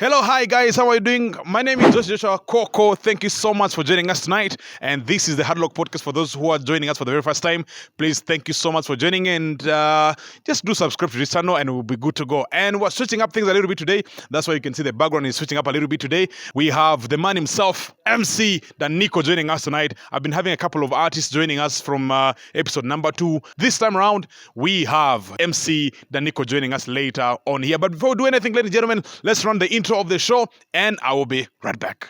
Hello, hi guys, how are you doing? My name is Jousy Joshua Kooko. Thank you so much for joining us tonight. And this is the HardLock Podcast. For those who are joining us for the very first time, please thank you so much for joining, and just do subscribe to this channel and we'll be good to go. And we're switching up things a little bit today. That's why you can see the background is switching up a little bit today. We have the man himself, MC Daniko, joining us tonight. I've been having a couple of artists joining us from episode number 2. This time around, we have MC Daniko joining us later on here. But before we do anything, ladies and gentlemen, let's run the intro of the show, and I will be right back.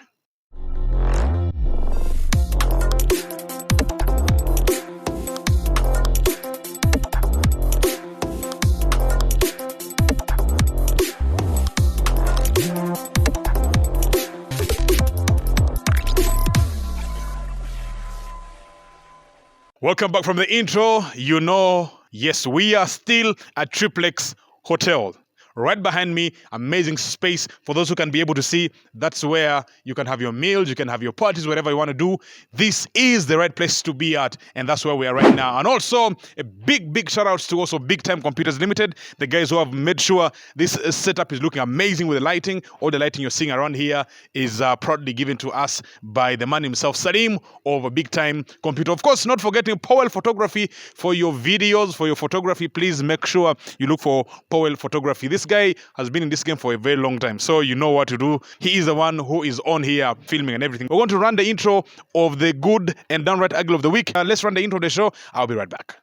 Welcome back from the intro. Yes, we are still at Triplex Hotel. Right behind me, amazing space for those who can be able to see. That's where you can have your meals, you can have your parties, whatever you want to do. This is the right place to be at, and that's where we are right now. And also, a big shout out to also Big Time Computers Limited, the guys who have made sure this setup is looking amazing with the lighting. All the lighting you're seeing around here is proudly given to us by the man himself, Salim, of Big Time Computer. Of course, not forgetting Powell Photography for your videos, for your photography. Please make sure you look for Powell Photography. This guy has been in this game for a very long time, so you know what to do. He is the one who is on here filming and everything. We're going to run the intro of the good and downright ugly of the week. Let's run the intro of the show. I'll be right back.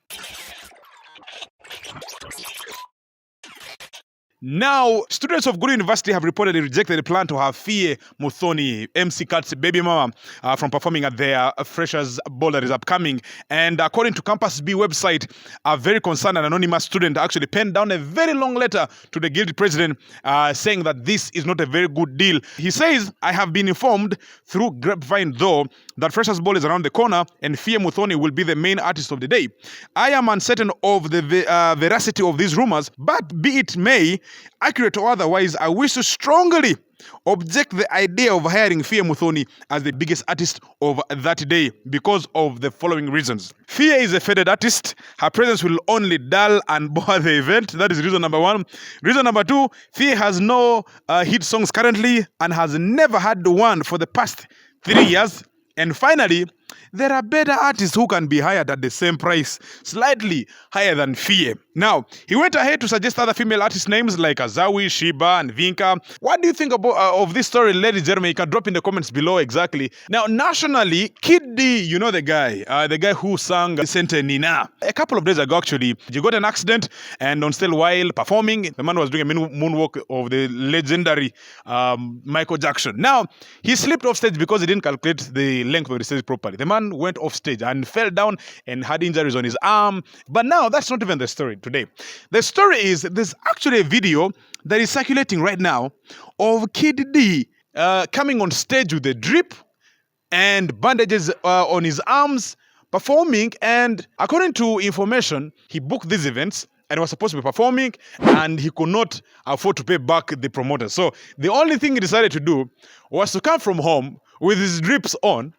Now, students of Guru University have reportedly rejected the plan to have Fie Muthoni, MC Kat's baby mama, from performing at their Freshers Ball that is upcoming. And according to Campus B website, a very concerned and anonymous student actually penned down a very long letter to the guilty president saying that this is not a very good deal. He says, I have been informed through grapevine, though, that Freshers Ball is around the corner and Fie Muthoni will be the main artist of the day. I am uncertain of the veracity of these rumors, but be it may, accurate or otherwise, I wish to strongly object the idea of hiring Fie Muthoni as the biggest artist of that day because of the following reasons. Fie is a faded artist. Her presence will only dull and bore the event. That is reason number 1. Reason number 2, Fie has no hit songs currently and has never had one for the past 3 years. And finally, there are better artists who can be hired at the same price, slightly higher than Fie. Now, he went ahead to suggest other female artist names like Azawi, Shiba, and Vinka. What do you think of this story, ladies and gentlemen? You can drop in the comments below exactly. Now, nationally, Kid D, you know the guy who sang Sente Nina. A couple of days ago, actually, he got an accident, and on stage while performing, the man was doing a moonwalk of the legendary Michael Jackson. Now, he slipped off stage because he didn't calculate the length of the stage properly. The man went off stage and fell down and had injuries on his arm. But now, that's not even the story today. The story is there's actually a video that is circulating right now of Kid D coming on stage with a drip and bandages on his arms, performing. And according to information, he booked these events and was supposed to be performing, and he could not afford to pay back the promoter. So the only thing he decided to do was to come from home with his drips on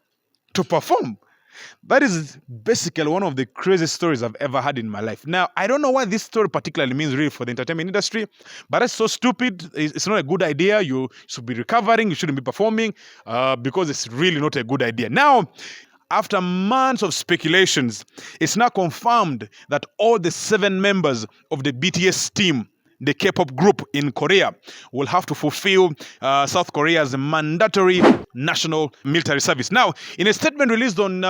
to perform. That is basically one of the craziest stories I've ever had in my life. Now, I don't know what this story particularly means really for the entertainment industry, but it's so stupid. It's not a good idea. You should be recovering. You shouldn't be performing because it's really not a good idea. Now, after months of speculations, it's now confirmed that all the 7 members of the BTS team, the K-pop group in Korea, will have to fulfill South Korea's mandatory national military service. Now, in a statement released on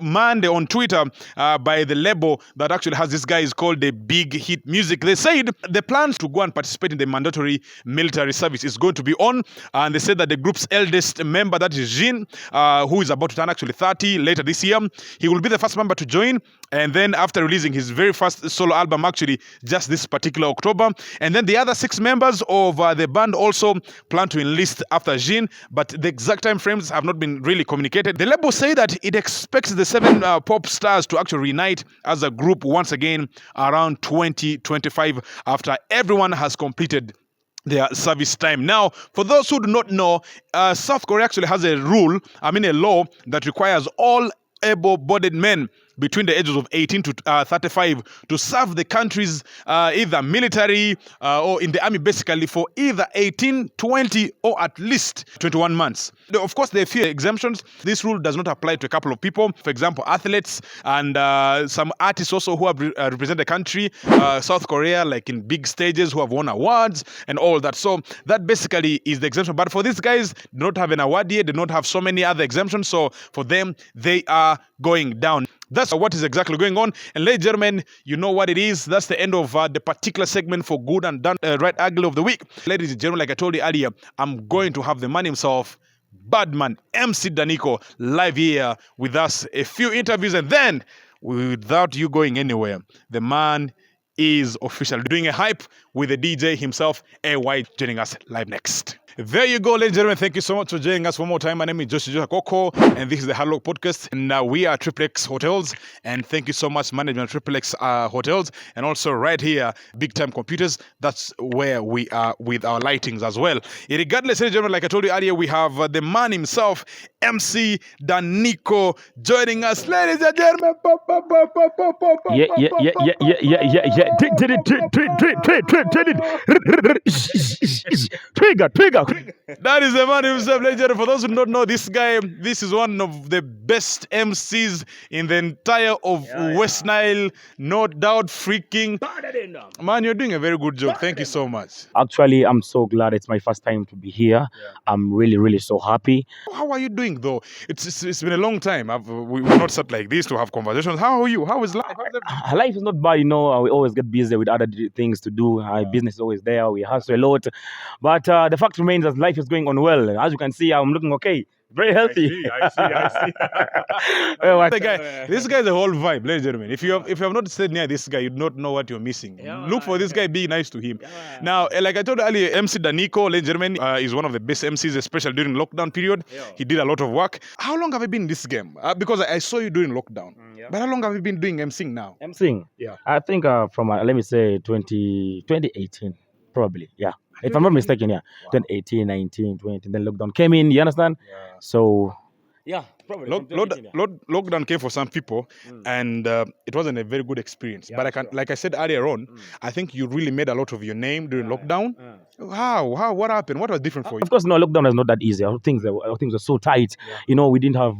Monday on Twitter by the label that actually has this guy is called the Big Hit Music, they said the plans to go and participate in the mandatory military service is going to be on, and they said that the group's eldest member, that is Jin, who is about to turn actually 30 later this year, he will be the first member to join, and then after releasing his very first solo album actually just this particular October. And then the other 6 members of the band also plan to enlist after Jin, but the exact time frames have not been really communicated. The label say that it expects the 7 pop stars to actually reunite as a group once again around 2025 after everyone has completed their service time. Now, for those who do not know, South Korea actually has a law that requires all able-bodied men between the ages of 18 to 35 to serve the country's either military or in the army, basically for either 18, 20, or at least 21 months. Of course, there are few exemptions. This rule does not apply to a couple of people. For example, athletes and some artists also who have represent the country, South Korea, like in big stages, who have won awards and all that. So that basically is the exemption. But for these guys, they don't have an award yet. They don't have so many other exemptions. So for them, they are going down. That's what is exactly going on. And ladies and gentlemen, you know what it is. That's the end of the particular segment for Good and Done, Right Ugly of the week. Ladies and gentlemen, like I told you earlier, I'm going to have the man himself, Badman, MC Daniko, live here with us. A few interviews, and then, without you going anywhere, the man is officially doing a hype with the DJ himself, AY, joining us live next. There you go, ladies and gentlemen. Thank you so much for joining us one more time. My name is Jousy Joshua Kooko, and this is the HardLock Podcast. And we are XXX Hotels, and thank you so much, management XXX Hotels, and also right here, Big Time Computers. That's where we are with our lightings as well. Regardless, ladies and gentlemen, like I told you earlier, we have the man himself, MC Daniko, joining us, ladies and gentlemen. Trigger. That is the man himself, ladies and gentlemen. For those who don't know this guy, this is one of the best MCs in the entire of West Nile, no doubt. Freaking man, you're doing a very good job. Thank you so much. Actually, I'm so glad it's my first time to be here. I'm really so happy. How are you doing though? It's been a long time. We've not sat like this to have conversations. How are you? How is life? Life is not bad, you know. We always get busy with other things to do. Business is always there. We hustle a lot. But the fact remains that life is going on well. As you can see, I'm looking okay. Very healthy. I see. This guy is a whole vibe, ladies and gentlemen. If you have not stayed near this guy, you do not know what you're missing. Look for this guy, be nice to him. Now, like I told you earlier, MC Daniko, ladies and gentlemen, is one of the best MCs, especially during lockdown period. He did a lot of work. How long have you been in this game? Because I saw you during lockdown. But how long have you been doing MCing now? MCing? Yeah. I think from, let me say, 2018, probably. Yeah. If I'm not mistaken, yeah. 2018, 19, 20, then lockdown came in, you understand? So, yeah, probably. Lockdown came for some people, and it wasn't a very good experience. But like I said earlier on, I think you really made a lot of your name during lockdown. How? What happened? What was different for you? Of course, no, lockdown is not that easy. Things were so tight. You know, we didn't have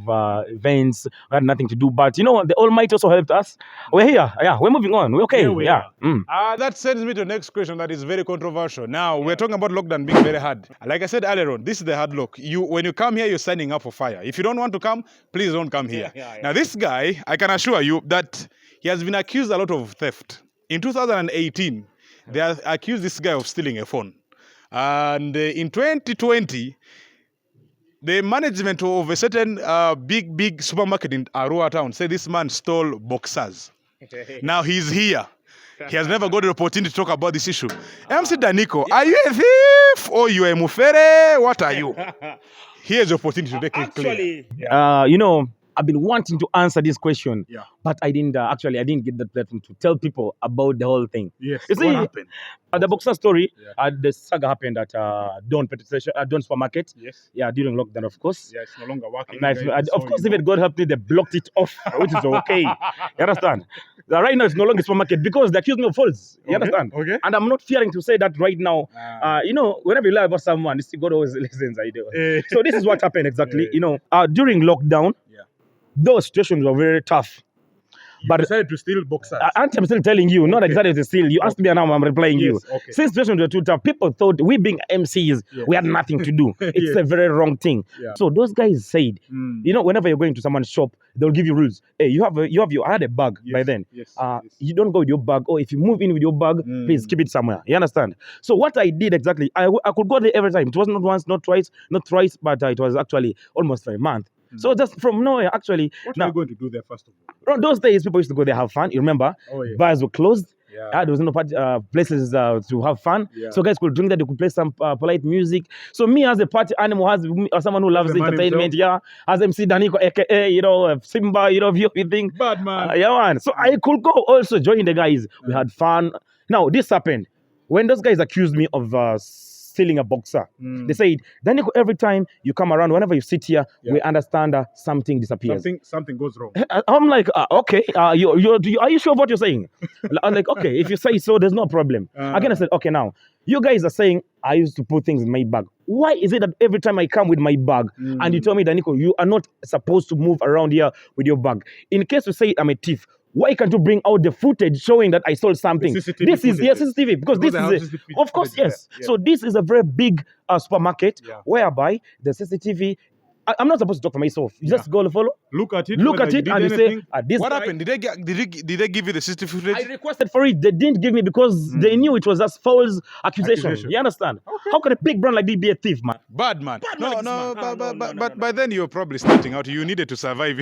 events. We had nothing to do. But, you know, the Almighty also helped us. We're here. Yeah, we're moving on. We're okay. That sends me to the next question that is very controversial. Now, we're talking about lockdown being very hard. Like I said earlier on, this is the hard look. When you come here, you're signing up for fire. If you don't want to come, please don't come here. Now, this guy, I can assure you that he has been accused a lot of theft. In 2018, they accused this guy of stealing a phone. And in 2020, the management of a certain big supermarket in Arua town said this man stole boxers. Now he's here. He has never got the opportunity to talk about this issue. MC Daniko, are you a thief or you a mufere? What are you? Here's the opportunity to make it clear. You know, I've been wanting to answer this question, but I didn't get the platform to tell people about the whole thing. Yes. You see, what happened? The boxer story, the saga happened at Dawn supermarket. Yes. Yeah, during lockdown, of course. Yeah, it's no longer working. Of course, even God helped me, they blocked it off, which is okay. You understand? Right now, it's no longer supermarket because they accuse me of false. You understand? Okay. And I'm not fearing to say that right now. You know, whenever you lie about someone, God always listens. So this is what happened exactly. You know, during lockdown, those situations were very tough. But decided to steal boxers. I'm still telling you, not decided to steal. You asked me and now I'm replying you. Okay. Since situations were too tough, people thought we being MCs, we had nothing to do. It's a very wrong thing. So those guys said, you know, whenever you're going to someone's shop, they'll give you rules. Hey, I had a bag by then. You don't go with your bag, or if you move in with your bag, please keep it somewhere. You understand? So what I did exactly, I could go there every time. It was not once, not twice, but it was actually almost for a month. So just from nowhere, actually. What are you going to do there first of all? Those days, people used to go there have fun. You remember? Bars were closed. There was no places to have fun. So guys could drink there. They could play some polite music. So me as a party animal, as someone who loves entertainment, as MC Daniko, aka, you know, Simba, you know, you think. Bad man. Man. So I could go also join the guys. We had fun. Now, this happened. When those guys accused me of stealing a boxer. They said, Daniko, every time you come around, whenever you sit here, we understand something disappears. Something goes wrong. I'm like, okay, are you sure of what you're saying? I'm like, okay, if you say so, there's no problem. Again, I said, okay, now, you guys are saying I used to put things in my bag. Why is it that every time I come with my bag and you tell me, Daniko, you are not supposed to move around here with your bag? In case you say I'm a thief, why can't you bring out the footage showing that I stole something? This is CCTV, because this is of course, yes. So this is a very big supermarket whereby the CCTV. I'm not supposed to talk for myself. You just go and follow. Look at it, and you say, this what guy, happened? Did they give you the CCTV footage? I requested for it. They didn't give me because they knew it was just false accusation. You understand? Okay. How can a big brand like this be a thief, man? Bad man. But by then you were probably starting out. You needed to survive.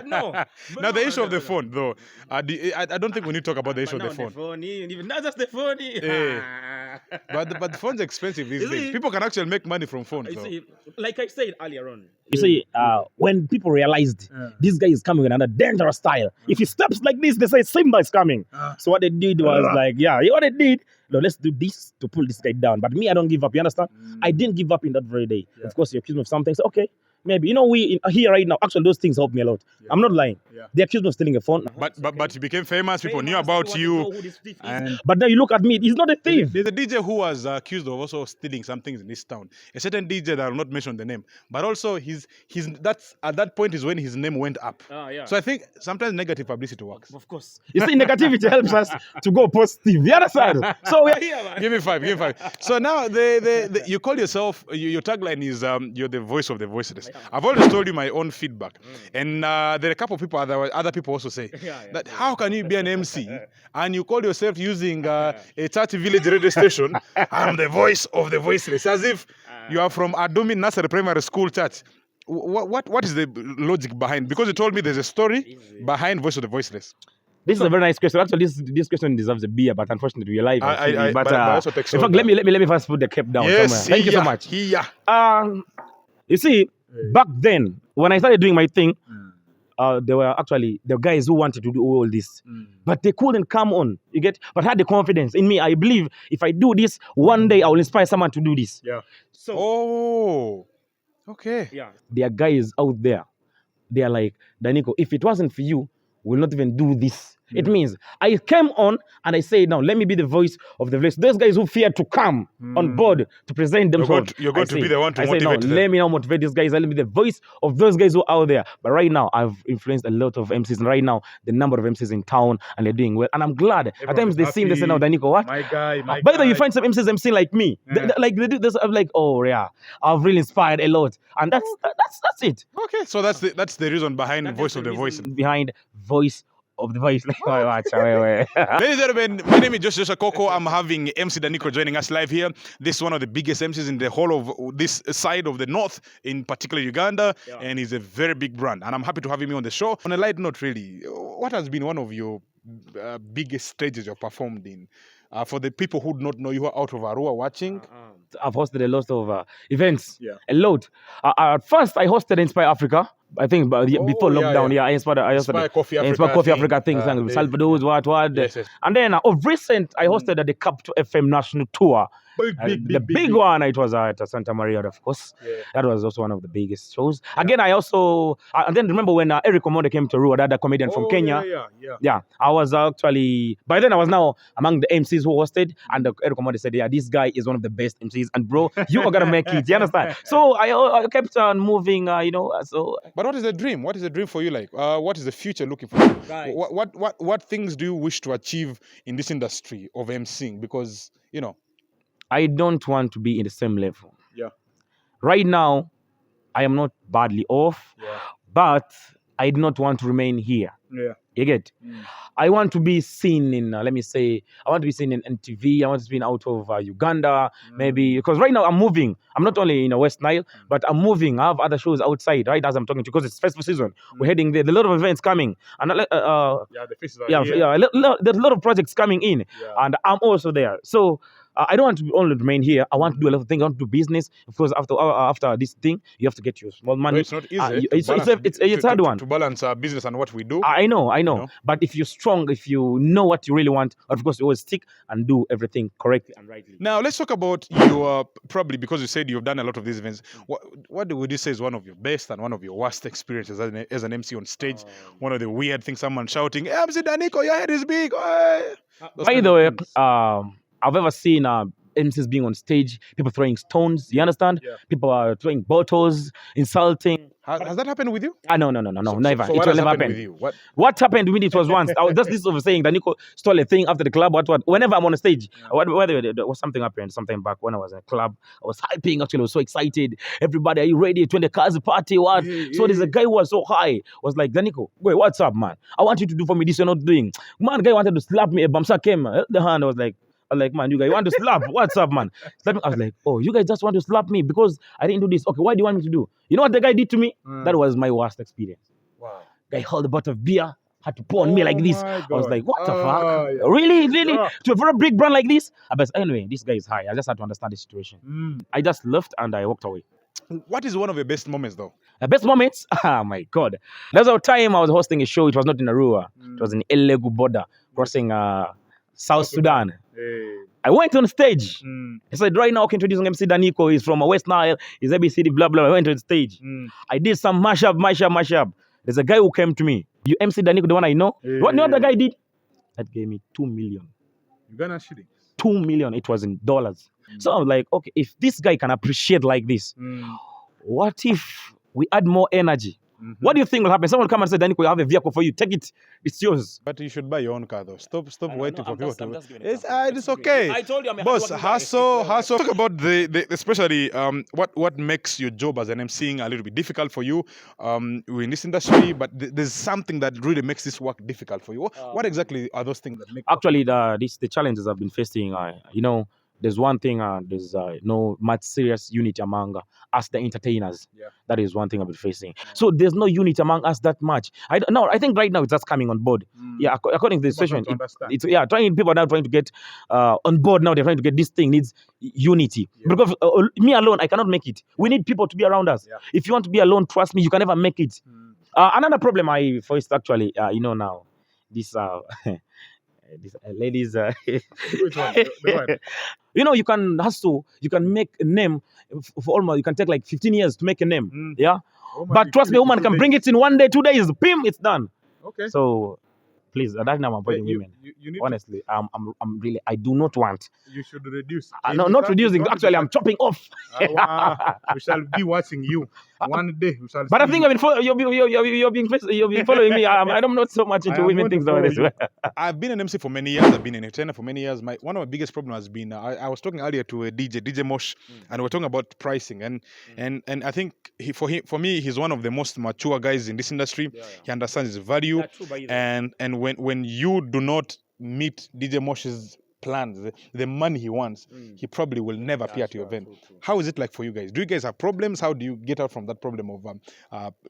Now the issue of the phone, though, I don't think we need to talk about the issue of the phone. Not just the phone. But the phone's expensive these days. People can actually make money from phones. See, like I said earlier on. You see, when people realized this guy is coming with another dangerous style, if he steps like this, they say Simba is coming. So what they did was what they did, no, let's do this to pull this guy down. But me, I don't give up. You understand? I didn't give up in that very day. Of course, you accuse me of something. So, okay, maybe. We here right now, actually, those things help me a lot. I'm not lying. They accused me of stealing a phone. But you became famous. People knew about you. But now you look at me, he's not a thief. There's a DJ who was accused of also stealing some things in this town. A certain DJ that I will not mention the name. But also, that's at that point is when his name went up. So I think sometimes negative publicity works. Of course. You see, negativity helps us to go positive. You understand? So we're here, man. Give me five. So now you call yourself, your tagline is you're the voice of the voiceless. I've always told you my own feedback. And there are a couple of people, other people also say that how can you be an MC and you call yourself using a church village radio station, I'm the voice of the voiceless, as if you are from Adumi Nursery Primary School Church. What is the logic behind? Because you told me there's a story behind Voice of the Voiceless. This is a very nice question. Actually, this question deserves a beer, but unfortunately, we're live. But also takes in fact, let me first put the cap down somewhere. Thank you so much. You see, back then when I started doing my thing, there were actually the guys who wanted to do all this, but they couldn't come on. You get, but had the confidence in me. I believe if I do this, one day I will inspire someone to do this. So, okay. There are guys out there. They are like, Daniko, if it wasn't for you, we'll not even do this. It means I came on and I said, now let me be the voice of the voice. Those guys who fear to come on board to present themselves. You're going to be the one to motivate them. Let me now motivate these guys. Let me be the voice of those guys who are out there. But right now, I've influenced a lot of MCs. And right now, the number of MCs in town, and they're doing well. And I'm glad. At times they see me, they say, now, Daniko, what? My guy. By the way, you find some MCs MC like me. They do this. I'm like, oh, yeah. I've really inspired a lot. And that's it. Okay, so that's the reason behind Voice of the Voice. Behind Voice of the Voice. Ladies and gentlemen, my name is Jousy Joshua Kooko. I'm having MC Daniko joining us live here. This is one of the biggest MCs in the whole of this side of the north, in particular Uganda, and he's a very big brand. And I'm happy to have him on the show. On a light note, really, what has been one of your biggest stages you've performed in? For the people who do not know, you are out of Arua watching. I've hosted a lot of events. A lot. At first, I hosted Inspire Africa. I think before lockdown, I hosted Coffee Africa things, Salvador's what. Yes. And then of recent, I hosted at the Capital FM National Tour. The big one, it was at Santa Maria, of course. That was also one of the biggest shows. Again, I also, and then remember when Eric Omondi came to Rua, that comedian from Kenya. I was actually, by then I was now among the MCs who hosted, and Eric Omondi said, this guy is one of the best MCs, and bro, you are gonna make it. You understand? So I kept on moving, so. But what is the dream? What is the dream for you like? What is the future looking for you? Right. What things do you wish to achieve in this industry of MCing? Because, I don't want to be in the same level. Right now, I am not badly off, but I do not want to remain here. You get? I want to be seen in, I want to be seen in NTV. I want to be out of Uganda, maybe. Because right now I'm moving. I'm not only in West Nile, but I'm moving. I have other shows outside, right, as I'm talking to you, because it's festival season. We're heading there. There's a lot of events coming. And there's a lot of projects coming in. And I'm also there. So I don't want to only remain here. I want to do a lot of things. I want to do business. Of course, after this thing, you have to get your small money. No, it's not easy. It's a hard one to balance our business and what we do. I know. But if you're strong, if you know what you really want, of course, you always stick and do everything correctly and rightly. Now, let's talk about your, probably because you said you've done a lot of these events. What would you say is one of your best and one of your worst experiences as an MC on stage? One of the weird things, someone shouting, MC Daniko, your head is big. By the way, I've ever seen MCs being on stage, people throwing stones. You understand? Yeah. People are throwing bottles, insulting. Has that happened with you? No, never. So it will never happen. With you? What happened with me? It was once. I was just this of saying Daniko stole a thing after the club. What? Whenever I'm on a stage, whether something happened, something back when I was in a club, I was hyping. Actually, I was so excited. Everybody, are you ready? 20 cars party. What? So there's a guy who was so high. Was like, Daniko, wait, what's up, man? I want you to do for me this you're not doing. Man, guy wanted to slap me. A bamsa came. The hand. I was like, man, you guys want to slap? What's up, man? I was like, oh, you guys just want to slap me because I didn't do this. Okay, why do you want me to do? You know what the guy did to me? That was my worst experience. Wow. Guy held a bottle of beer, had to pour on me like this. I was like, what the fuck? Yeah. Really? Yeah. To a very big brand like this? But anyway, this guy is high. I just had to understand the situation. I just left and I walked away. What is one of your best moments, though? Best moments? Oh, my God. There's a time I was hosting a show. It was not in Arua. It was in Elegu border, crossing South Sudan. Hey. I went on stage. I said, right now, I'm introducing MC Daniko. He's from West Nile. He's ABCD, blah, blah. I went on stage. I did some mashup. There's a guy who came to me. You MC Daniko, the one I know. Hey. What the guy did? That gave me 2 million. Uganda shillings? 2 million. It was in dollars. So I was like, okay, if this guy can appreciate like this, what if we add more energy? What do you think will happen? Someone will come and say, Daniko, I have a vehicle for you. Take it. It's yours. But you should buy your own car, though. Stop waiting for people to... It's okay. I told you, boss, hustle. Talk about the especially what makes your job as an MCing a little bit difficult for you. We're in this industry, but there's something that really makes this work difficult for you. What exactly are those things that make... Actually, the challenges I've been facing, there's one thing, there's no much serious unity among us, the entertainers. Yeah. That is one thing I've been facing. So there's no unity among us that much. I think right now it's just coming on board. Yeah, according to the situation, people are now trying to get on board now. They're trying to get this thing needs unity. Yeah. Because me alone, I cannot make it. We need people to be around us. Yeah. If you want to be alone, trust me, you can never make it. Another problem I faced actually, now, this... these ladies, which one? You can hustle, you can make a name for almost, you can take like 15 years to make a name. Yeah. But trust me, a woman can bring it in 1 day, 2 days, pim, it's done. Okay. So please, that's not my point. Women. Honestly, I'm really, I do not want. You should reduce. No, not reducing. Actually, I'm chopping off. We shall be watching you one day. We shall. But I think you've been following me. I'm not so much into women things nowadays. I've been an MC for many years. I've been an entertainer for many years. One of my biggest problems has been I was talking earlier to a DJ Mosh, and we're talking about pricing. And I think for me, he's one of the most mature guys in this industry. Yeah. He understands his value, and when you do not meet DJ Mosh's plans, the money he wants, he probably will never appear at your event. True. How is it like for you guys? Do you guys have problems? How do you get out from that problem of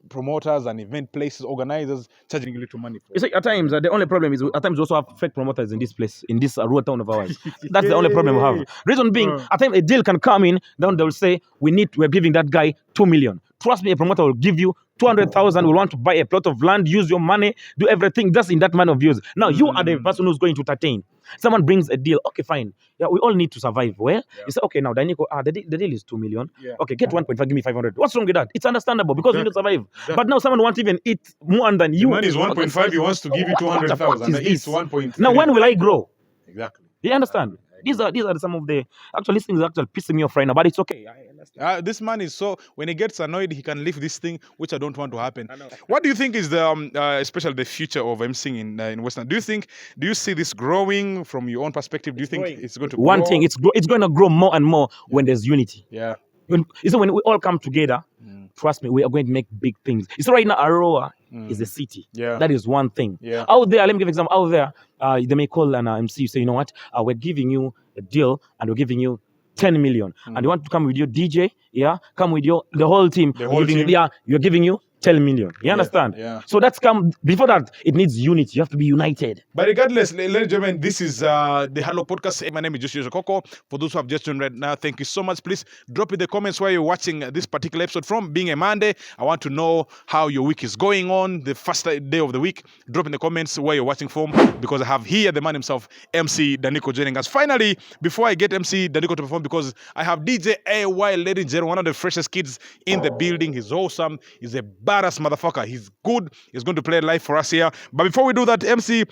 promoters and event places, organizers charging a little money for it? At times, the only problem is at times we also have fake promoters in this place, in this rural town of ours. That's the only problem we have. Reason being, at times a deal can come in, then they'll say, we're giving that guy 2 million. Trust me, a promoter will give you 200,000, will want to buy a plot of land, use your money, do everything just in that manner of yours. Now, you are the person who's going to entertain. Someone brings a deal. Okay, fine. Yeah, we all need to survive. Well, you say, okay, now, Daniko, the deal is 2 million. Yeah. Okay, get 1.5, give me 500. What's wrong with that? It's understandable because we need to survive. Exactly. But now someone wants to even eat more than you. The money is 1.5, he wants to give you 200,000. It's 1.3. Now, when will I grow? Exactly. You understand? These are some of the these things are actually pissing me off right now, but it's okay. I understand. This man is so, when he gets annoyed, he can leave this thing, which I don't want to happen. What do you think is the, especially the future of MCing in Western? Do you see this growing from your own perspective? Do you think it's going to grow? One thing, it's going to grow more and more when there's unity. Yeah. When we all come together, trust me, we are going to make big things. So right now, Aroa is a city. Yeah. That is one thing. Yeah. Out there, let me give an example. Out there, they may call an MC, say, you know what, we're giving you a deal and we're giving you 10 million. And you want to come with your DJ, come with the whole team. You're giving you 10 million. You understand? Yeah. So that's come before that. It needs unity. You have to be united. But regardless, ladies and gentlemen, this is the HardLock Podcast. My name is Jousy Joshua Kooko. For those who have just joined right now, thank you so much. Please drop in the comments where you're watching this particular episode from. Being a Monday, I want to know how your week is going on, the first day of the week. Drop in the comments where you're watching from, because I have here the man himself, MC Daniko, joining us. Finally, before I get MC Daniko to perform, because I have DJ AY, ladies and gentlemen, one of the freshest kids in the building. He's awesome. He's a badass motherfucker. He's good. He's going to play live for us here. But before we do that, MC,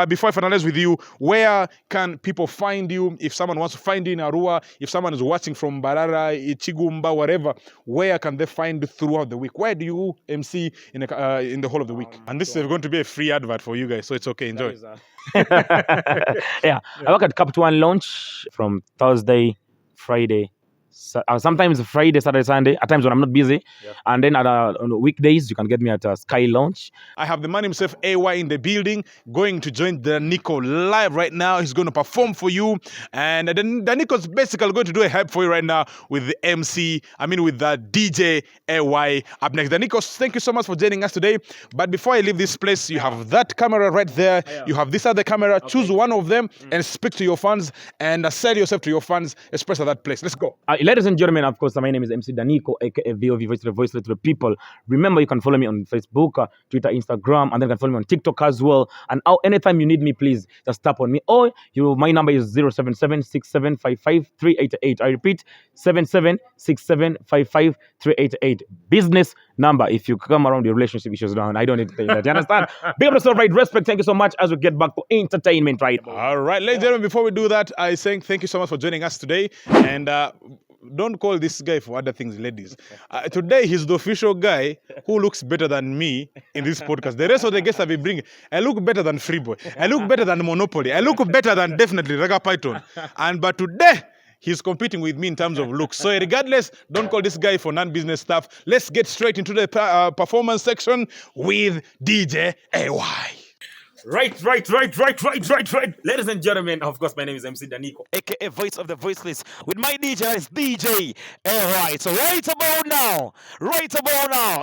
before I finalize with you, where can people find you? If someone wants to find you in Arua, if someone is watching from Barara, Chigumba, whatever, where can they find you throughout the week? Where do you MC in the whole of the week? And this is going to be a free advert for you guys, so it's okay. Enjoy. Yeah, I work at Capital One Launch from Thursday, Friday, sometimes Friday, Saturday, Sunday, at times when I'm not busy. Yeah. And then on weekdays, you can get me at Sky Launch. I have the man himself, AY, in the building, going to join Daniko live right now. He's going to perform for you. And then Daniko's basically going to do a hype for you right now with the with the DJ AY up next. Daniko, thank you so much for joining us today. But before I leave this place, you have that camera right there. You have this other camera. Okay. Choose one of them and speak to your fans and sell yourself to your fans, especially at that place. Let's go. Ladies and gentlemen, of course, my name is MC Daniko, aka VOV, voice to the people. Remember, you can follow me on Facebook, Twitter, Instagram, and then you can follow me on TikTok as well. And anytime you need me, please just tap on me. Or my number is 077-6755-388. I repeat, 77-6755-388. Business number. If you come around your relationship issues down, I don't need to tell you that. You understand? Big up yourself, right? Respect. Thank you so much as we get back to entertainment, right? All right, ladies and gentlemen, before we do that, I say thank you so much for joining us today. And don't call this guy for other things, ladies. Today, he's the official guy who looks better than me in this podcast. The rest of the guests I've been bringing, I look better than Freeboy. I look better than Monopoly. I look better than definitely Raga Python. But today, he's competing with me in terms of looks. So regardless, don't call this guy for non-business stuff. Let's get straight into the performance section with DJ AY. Right. Ladies and gentlemen, of course, my name is MC Daniko, aka Voice of the Voiceless. With my DJ is DJ AY. So right about now,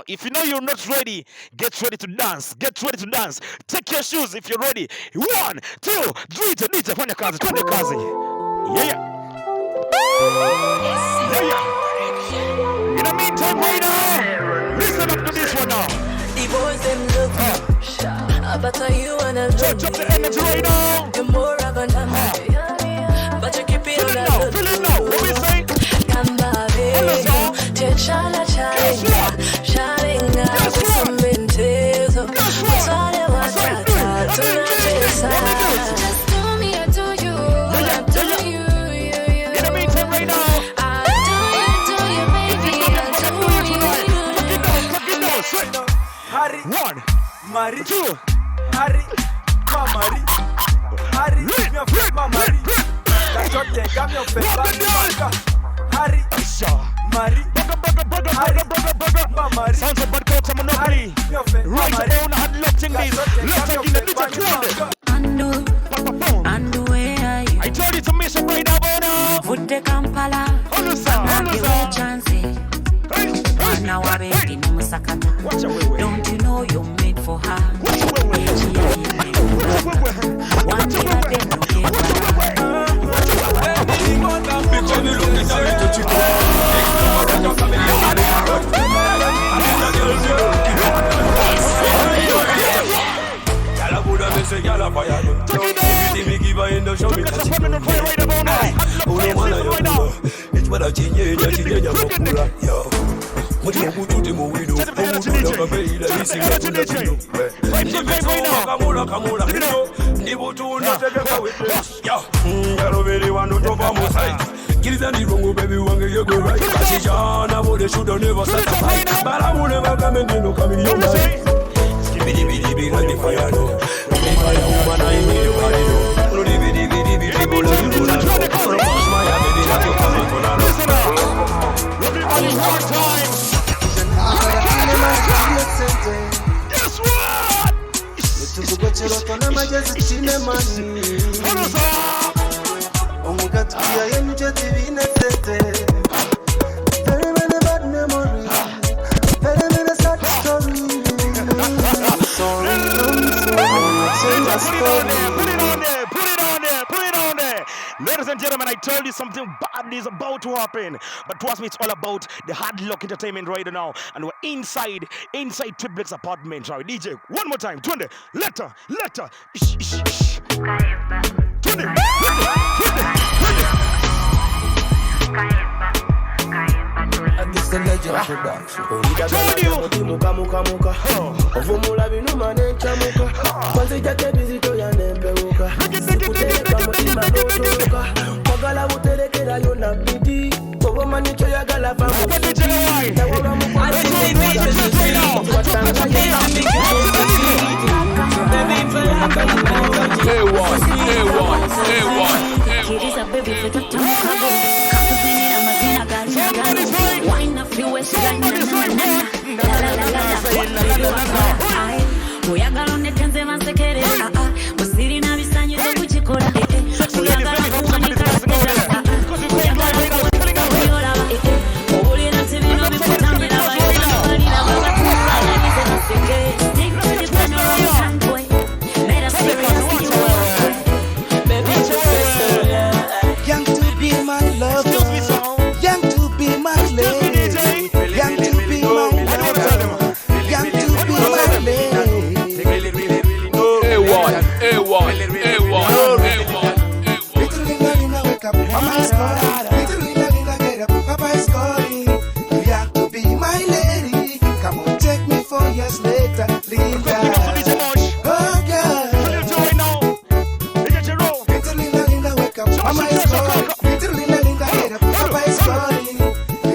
if you know you're not ready, get ready to dance. Take your shoes if you're ready. 1, 2, 3, DJ, twende kazi. Yeah. In the meantime, right now, listen up to this one now. The boys them look but you wanna look. Touch up the energy right now. You're more of a number, but you keep it on the look. Feel it now. What we say? Kambabe, Techala China, shining out with some vintage. What's all you want to just do me, I do you. I do you. In the meantime right now. I do you, baby. I do you. Harry, 1, Mari, 2, Harry, Mamari, Harry, your friend Mamari. That's what they got your friend Harry, Mari, Harry, Mamari. sounds of bad culture monopoly. Your friend Right Mamari. on, HardLock thing this. Let's take in the DJ trend. And where are you? I told you to miss it right now, Bono. Put the Kampala. Give it a chance. Now I baby no musakata. Don't you know you're made for her? One day I did not get Very many bad memories, very many sad stories. told you something bad is about to happen. But trust me, it's all about the HardLock Entertainment right now. And we're inside Triplex apartment. Right, DJ, one more time. 20. Letter. Ish, ish, ish. 20. And this the legend production. Muka muka muka. Ovumula binuma nenchamuka. Kwanza jake bizito ya nembeuka. Sikuteka mutima gotoka. Kwagala buterekera yona bidi. Obo manicho ya gala famu. Tawala mukwa. Oyagala onnetenze bansekere musiri nabisanyu tokukikola oyagala kuwanika obulira nti bino bikutambira balina babatunalanize baseke stick to the plan or you can't wait made a serious baby Young to be my lover, young to be my lady, young to be my lover, young to be my lady. Little Lina, wake up, Papa's calling. Little Lina, get up, Papa's calling. Young to be my lady, come on, take me 4 years later, Linda. Oh girl, little Lina, wake up, Papa's calling. Little Lina, get up, Papa's calling.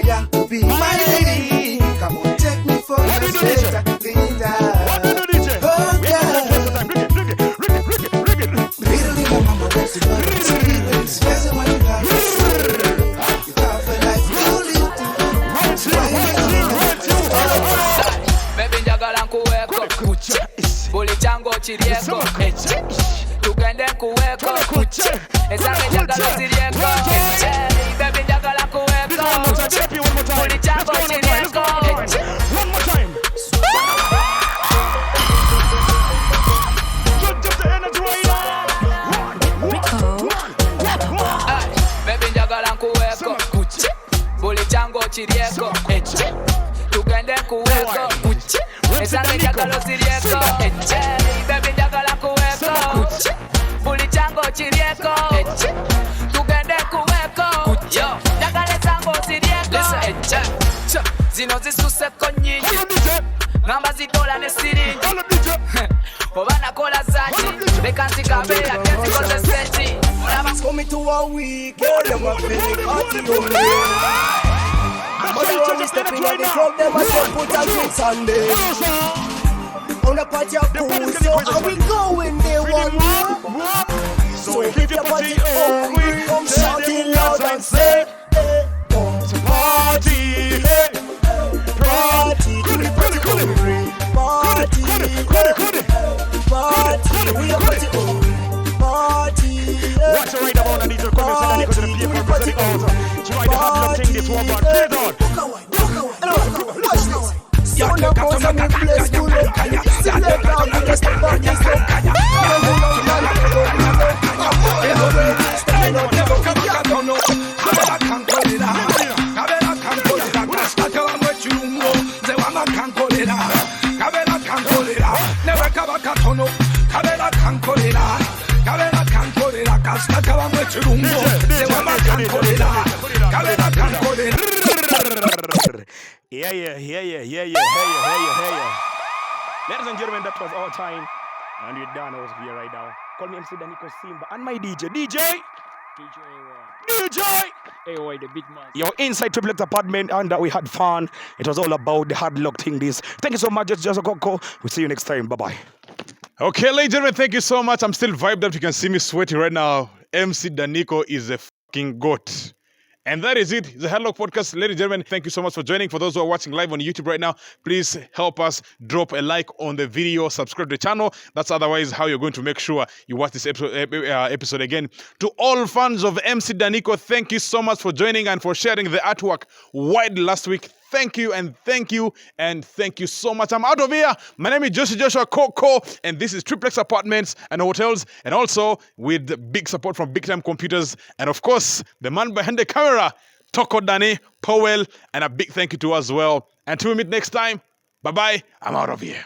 Young to be my lady, come on, take me 4 years later, Linda. Oh girl. Little Lina, mama, what's the matter? It's crazy when you got you got for life, Baby njagala nkuweeko buli kyangu okirieko tugende nkuweeko esange njagala ozirieko baby njagala nkuweeko buli kyangu okirieko baby njagala nkuweeko buli kyangu okirieko tugende nkuweeko esange njagala ozirieko baby njagala nkuweeko buli kyangu okirieko tugende nkuweeko njagala esange ozirieko zino zisuseko nyingi ngamba zitola ne siringi oba nakola zangi leka nzigabe ate nzikoze senti It's coming to a week, them a feeling hot in your but I want to step in at the club, them a say put a drinks on there. On the party of cool, so are we going there one more? So if your body hungry, come shouting loud and say, party, party, party, we are party party. What's the right about? I need to come and say that because the people represent the altar. Try to have the thing this one, but play it on. Watch now. So now goes on the place to look. Select down the rest of the Yeah. Ladies and gentlemen, that was our time. And we're done over here right now. Call me MC Daniko Simba and my DJ. DJ! AY, the big man. Yo, inside Triplex apartment, and we had fun. It was all about the HardLock thing. This. Thank you so much, Jousy Joshua Kooko. We'll see you next time. Bye-bye. Okay, ladies and gentlemen, thank you so much. I'm still vibed up. You can see me sweating right now. MC Daniko is a fucking goat. And that is it. It's a HardLock Podcast. Ladies and gentlemen, thank you so much for joining. For those who are watching live on YouTube right now, please help us drop a like on the video, subscribe to the channel. That's otherwise how you're going to make sure you watch this episode again. To all fans of MC Daniko, thank you so much for joining and for sharing the artwork wide last week. thank you and thank you and thank you so much. I'm out of here. My name is Jousy Joshua Kooko, and this is Triplex Apartments and Hotels, and also with big support from Big Time Computers, and of course, the man behind the camera, Toko Dani, Powell, and a big thank you to as well. Until we meet next time, bye-bye. I'm out of here.